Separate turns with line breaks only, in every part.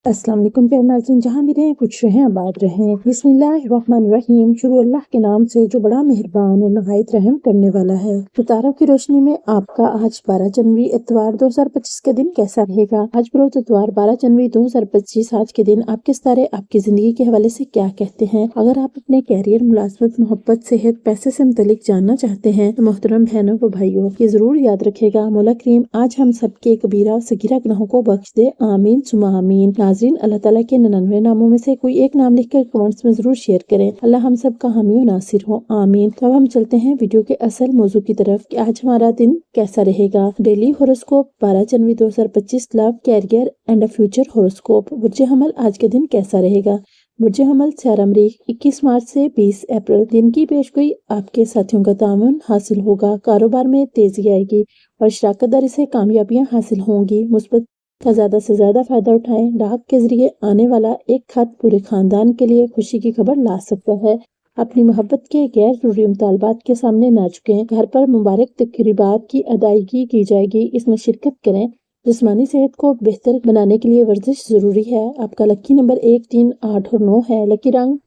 अस्सलाम वालेकुम प्यारे नाज़रीन, जहाँ भी रहें खुश रहें आबाद रहें। बिस्मिल्लाहिर्रहमानिर्रहीम। शुरू अल्लाह के नाम से जो बड़ा मेहरबान और नहायत रहम करने वाला है। सितारों की रोशनी में आपका आज 12 जनवरी इतवार 2025 का दिन कैसा रहेगा। आज बरोज़ इतवार 12 जनवरी 2025 आज के दिन आपके सितारे आपकी जिंदगी के हवाले से क्या कहते हैं। अगर आप अपने कैरियर, मुलाजमत, मोहब्बत, सेहत, पैसे से मुतल्लिक जानना चाहते हैं तो मोहतरम बहनों व भाइयों ये जरूर याद रखेगा। मौला करीम आज हम सबके कबीरा और सगीरा गुनाहों को बख्श दे, आमीन सुमा आमीन। नाज़रीन, अल्लाह ताला के 99 नामों में से कोई एक नाम लिखकर कमेंट्स में जरूर शेयर करें। अल्लाह हम सब का हामी और नासिर हो, आमीन। तो अब हम चलते हैं वीडियो के असल मौजू की तरफ कि आज हमारा दिन कैसा रहेगा। डेली होरोस्कोप 12 जनवरी 2025, love, career and future horoscope. बुर्ज हमल आज के दिन कैसा रहेगा। बुर्ज हमल स्यारा मरीख 21 मार्च से 20 अप्रैल। दिन की पेशगोई आपके साथियों का ताउन हासिल होगा। कारोबार में तेजी आएगी और शराकत दारी से कामयाबियां हासिल होंगी। मुस्बत का ज्यादा से ज्यादा फायदा उठाएं। डाक के जरिए आने वाला एक खत पूरे खानदान के लिए खुशी की खबर ला सकता है। अपनी मोहब्बत के गैर जरूरी मुतालबात के सामने ना झुकें। घर पर मुबारक तकरीबात की अदायगी की जाएगी, इसमें शिरकत करें। जिस्मानी सेहत को बेहतर बनाने के लिए वर्जिश जरूरी है। आपका लकी नंबर 1, 3, 8 और 9 है। लकी रंग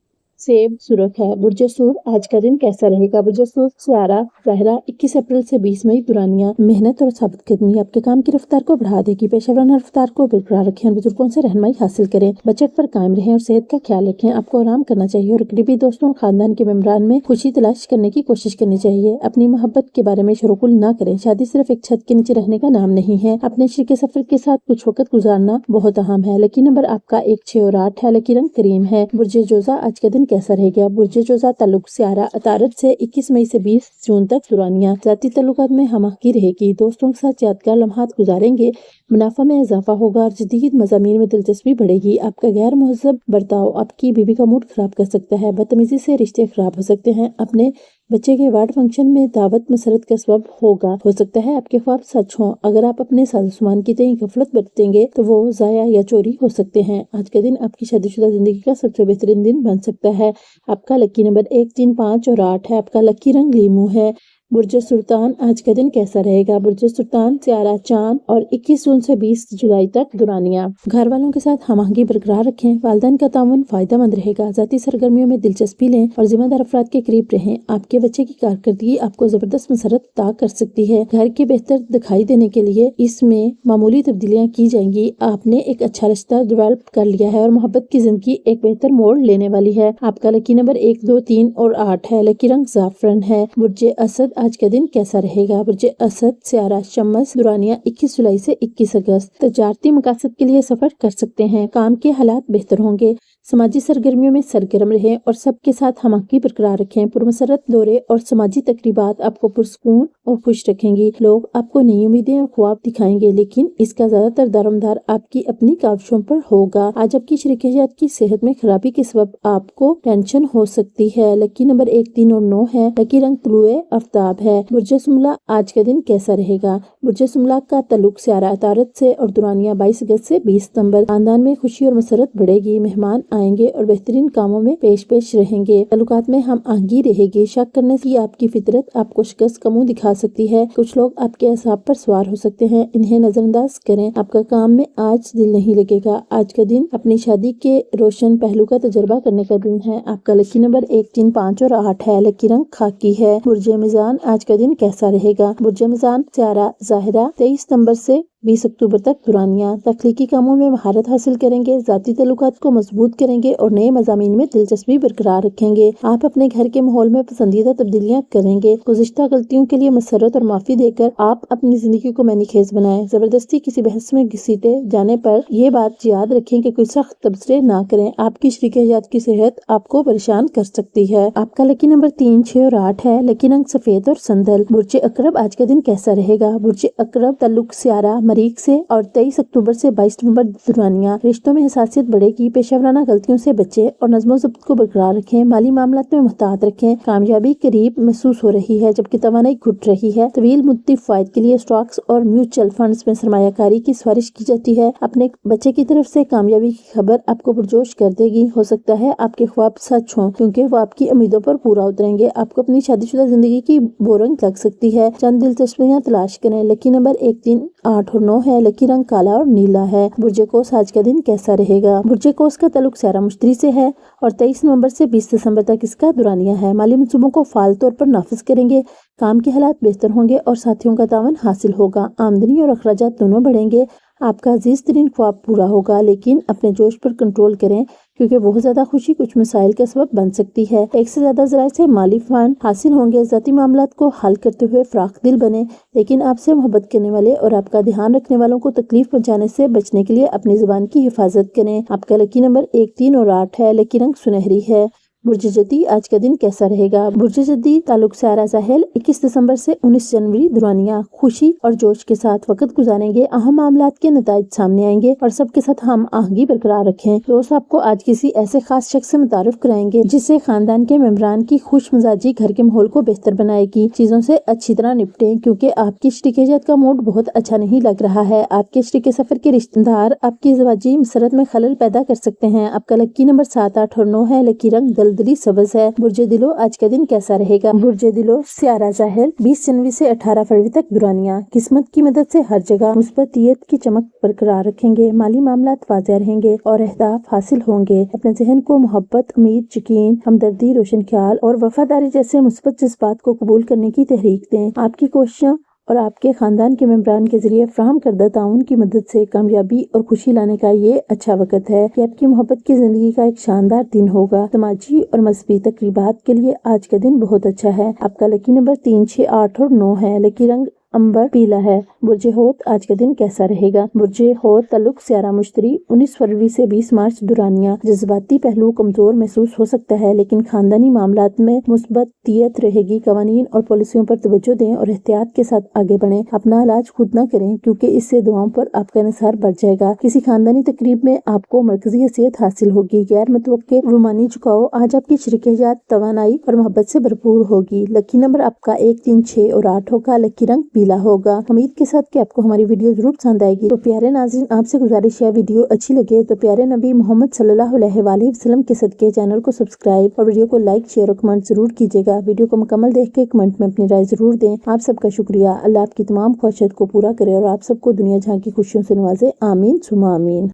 सेब सुरख है। बुर्ज सूर आज का दिन कैसा रहेगा। बुर्ज सूर स्यारा ज़ाहिरा 21 अप्रैल से 20 मई दुरानिया। मेहनत और साबित कदमी आपके काम की रफ्तार को बढ़ा देगी। पेशेवराना रफ्तार को बरकरार रखें। बुजुर्गों से रहनुमाई हासिल करें। बजट पर कायम रहें और सेहत का ख्याल रखें। आपको आराम करना चाहिए और करीबी दोस्तों और खानदान के मेम्बरान में खुशी तलाश करने की कोशिश करनी चाहिए। अपनी मोहब्बत के बारे में शरोकुल न करें। शादी सिर्फ एक छत के नीचे रहने का नाम नहीं है। अपने शरीके सफर के साथ कुछ वक्त गुजारना बहुत अहम है। लकी नंबर आपका 1, 6 और 8 है। लकी रंग करीम है। बुर्ज जोजा आज का दिन कैसा रहेगा। बुर्ज जोजा ताल्लुक स्यारा अतारत से 21 मई से 20 जून तक दुरानिया। जाती ताल्लुकात में हमाकी रहेगी। दोस्तों के साथ यादगार लम्हात गुजारेंगे। मुनाफा में इजाफा होगा और जदीद मज़ामीन में दिलचस्पी बढ़ेगी। आपका गैर मुहज़्ज़ब बर्ताव आपकी बीवी का मूड खराब कर सकता है। बदतमीजी से रिश्ते खराब हो सकते हैं। अपने बच्चे के वार्ड फंक्शन में दावत मसरत का सबब होगा। हो सकता है आपके ख्वाब सच हों। अगर आप अपने सामान की तय गफलत बरतेंगे तो वो ज़ाया या चोरी हो सकते हैं। आज का दिन आपकी शादीशुदा जिंदगी का सबसे बेहतरीन दिन बन सकता है। आपका लकी नंबर 1, 3, 5 और 8 है। आपका लकी रंग लीमू है। बुर्ज सुल्तान आज का दिन कैसा रहेगा। बुर्ज सुल्तान स्यारा चांद और 21 जून से 20 जुलाई तक दुरानिया। घर वालों के साथ हमाहंगी बरकरार रखें। वालिदैन का ताउन फायदेमंद रहेगा। जाती सरगर्मियों में दिलचस्पी लें और जिम्मेदार अफराद के करीब रहें। आपके बच्चे की कारकर्दगी आपको जबरदस्त मसरत अता कर सकती है। घर के बेहतर दिखाई देने के लिए इसमें मामूली तब्दीलियां की जाएंगी। आपने एक अच्छा रिश्ता डेवलप कर लिया है और मोहब्बत की जिंदगी एक बेहतर मोड़ लेने वाली है। आपका लकी नंबर 1, 2, 3 और 8 है। लकी रंग जाफरन है। बुर्ज असद आज का दिन कैसा रहेगा। बुर्ज असद स्यारा शम्स दुरानिया 21 जुलाई से 21 अगस्त। तजारती मकासद के लिए सफर कर सकते हैं। काम के हालात बेहतर होंगे। समाजी सरगर्मियों में सरगर्म रहें और सबके साथ हमाकी बरकरार रखें। पुरमसरत दौरे और समाजी तकरीबात आपको पुरसकून और खुश रखेंगी। लोग आपको नई उम्मीदें और ख्वाब दिखाएंगे, लेकिन इसका ज्यादातर दारोमदार आपकी अपनी काविशों पर होगा। आज आपकी शरीके हयात की सेहत में खराबी के सबब आपको टेंशन हो सकती है। लकी नंबर 1, 3 और 9 है। लकी रंग तुलुए आफ्ताब है। बुर्ज सुमला आज का दिन कैसा रहेगा। बुर्ज सुमला का ताल्लुक स्यारा अतारत से और दुरानिया 22 अगस्त से 20 सितंबर। खानदान में खुशी और मसरत बढ़ेगी। मेहमान आएंगे और बेहतरीन कामों में पेश रहेंगे। ताल्लुकात में हम आहंगी रहेगी। शक करने की आपकी फितरत आपको शिकस्त का मुंह दिखा सकती है। कुछ लोग आपके असाब पर सवार हो सकते हैं, इन्हें नजरअंदाज करें। आपका काम में आज दिल नहीं लगेगा। आज का दिन अपनी शादी के रोशन पहलू का तजर्बा करने का दिन है। आपका लकी नंबर 1, 3, 5 और 8 है। लकी रंग खाकी है। बुर्ज मिजान आज का दिन कैसा रहेगा। बुर्ज मिजान स्यारा ज़ाहिरा 23 सितंबर से 20 अक्टूबर तक दुरानिया। तख्लीकी कामों में महारत हासिल करेंगे। जाती ताल्लुकात को मजबूत करेंगे और नए मज़ामीन में दिलचस्पी बरकरार रखेंगे। आप अपने घर के माहौल में पसंदीदा तब्दीलियां करेंगे। गुज़िश्ता गलतियों के लिए मसरत और माफी देकर आप अपनी जिंदगी को मैनीखेज बनाएं। जबरदस्ती किसी बहस में घसीटे जाने पर यह बात याद रखें कि कोई सख्त तबसरे ना करें। आपकी शरीके हयात की सेहत आपको परेशान कर सकती है। आपका लकी नंबर 3, 6 और 8 है। लकी रंग सफेद और संदल। बुर्ज अकरब आज का दिन कैसा रहेगा। बुर्ज अकरब ताल्लुक स्यारा मरीक से और 23 अक्टूबर से 22 नवंबर दुरानिया। रिश्तों में हसासियत बढ़ेगी। पेशेवराना गलतियों से बचें और नज़्मो ज़ब्त को बरकरार रखें। माली मामलात में मुहतात रखें। कामयाबी करीब महसूस हो रही है जबकि तवानाई घुट रही है। तवील मुद्दती फायदे के लिए स्टॉक्स और म्यूचुअल फंड्स में सरमायाकारी की सिफारिश की जाती है। अपने बच्चे की तरफ से कामयाबी की खबर आपको पुरजोश कर देगी। हो सकता है आपके ख्वाब सच हों क्योंकि वो आपकी उम्मीदों पर पूरा उतरेंगे। आपको अपनी शादीशुदा जिंदगी की बोरिंग लग सकती है। चंद दिलचस्पियां तलाश करें। लकी नंबर 1, 3, 8 और 9 है। लकी रंग काला और नीला है। बुर्ज कोस आज का दिन कैसा रहेगा? बुर्ज कोस का ताल्लुक स्यारा मुश्तरी से है और 23 नवंबर से 20 दिसंबर तक इसका दुरानिया है। माली मंसूबों को फाल तौर पर नाफिज करेंगे। काम के हालात बेहतर होंगे और साथियों का तावन हासिल होगा। आमदनी और अखराजात दोनों बढ़ेंगे। आपका अजीज तरीन ख्वाब पूरा होगा, लेकिन अपने जोश पर कंट्रोल करें क्योंकि बहुत ज्यादा खुशी कुछ मसाइल का सबब बन सकती है। एक से ज्यादा जराए से माली फंड हासिल होंगे। ज़ाती मामलात को हल करते हुए फराख दिल बने, लेकिन आपसे मोहब्बत करने वाले और आपका ध्यान रखने वालों को तकलीफ पहुंचाने से बचने के लिए अपनी जुबान की हिफाजत करें। आपका लकी नंबर 1, 3 और 8 है। लकी रंग सुनहरी है। बुर्ज जद्दी आज का दिन कैसा रहेगा? बुर्ज जद्दी ताल्लुक सारा साहिल 21 दिसंबर से 19 जनवरी दुरानिया खुशी और जोश के साथ वक्त गुजारेंगे। अहम मामलात के नताइज सामने आएंगे और सबके साथ हम आहंगी बरकरार रखें। दोस्त आपको आज किसी ऐसे खास शख्स से मुतारिफ कराएंगे जिससे खानदान के मेंबरान की खुश मिजाजी घर के माहौल को बेहतर बनाएगी। चीजों से अच्छी तरह निपटें क्योंकि आपकी शरीकियत का मूड बहुत अच्छा नहीं लग रहा है। आपके शरीके सफर के रिश्तेदार आपकी ज़वाजी मसरत में खलल पैदा कर सकते हैं। आपका लकी नंबर 7, 8 और 9 है। लकी रंग दलदली सब्ज है। बुर्ज दिलो आज का दिन कैसा रहेगा? बुर्ज दिलो स्यारा साहिल 20 जनवरी से 18 फरवरी तक दुरानिया किस्मत की मदद से हर जगह मुस्बतियत की चमक बरकरार रखेंगे। माली मामलात वाज़ेह रहेंगे और अहदाफ हासिल होंगे। अपने जहन को मोहब्बत, उम्मीद, यकीन, हमदर्दी, रोशन ख्याल और वफादारी जैसे मुस्बत जज्बात को कबूल करने की तहरीक दें। आपकी कोशिशों और आपके खानदान के मेंबरान के जरिए फ्राहम करदा ताउन की मदद से कामयाबी और खुशी लाने का ये अच्छा वक्त है कि आपकी मोहब्बत की जिंदगी का एक शानदार दिन होगा। समाजी और मजहबी तकरीबात के लिए आज का दिन बहुत अच्छा है। आपका लकी नंबर 3, 6, 8 और 9 है। लकी रंग अंबर पीला है। बुर्ज होत आज का दिन कैसा रहेगा? बुर्ज होत ताल्लुक स्यारा मुश्तरी 19 फरवरी से 20 मार्च दुरानिया जज्बाती पहलू कमजोर महसूस हो सकता है, लेकिन खानदानी मामलात में मुस्बतियत रहेगी। कवानीन और पॉलिसियों पर तवज्जो दें और एहतियात के साथ आगे बढ़ें। अपना इलाज खुद न करें क्योंकि इससे दुआओं पर आपका निसार बढ़ जाएगा। किसी खानदानी तकरीब में आपको मरकजी हैसियत हासिल होगी। गैर मुतवक्के रूमानी झुकाओ आज आपकी शरीकियत तवानाई और मोहब्बत से भरपूर होगी। लकी नंबर आपका 1, 3, 6 और 8 होगा। लकी रंग पीला होगा। उम्मीद के साथ कि आपको हमारी वीडियो जरूर पसंद आएगी। तो प्यारे नाज़रीन, आपसे गुजारिश है वीडियो अच्छी लगे तो प्यारे नबी मोहम्मद सल्लल्लाहु अलैहि वसल्लम के सदके चैनल को सब्सक्राइब और वीडियो को लाइक, शेयर और कमेंट जरूर कीजिएगा। वीडियो को मुकम्मल देख के कमेंट में अपनी राय जरूर दें। आप सबका शुक्रिया। अल्लाह आपकी तमाम ख्वाहिशात को पूरा करे और आप सबको दुनिया जहां की खुशियों से नवाजे। आमीन सुमा आमीन।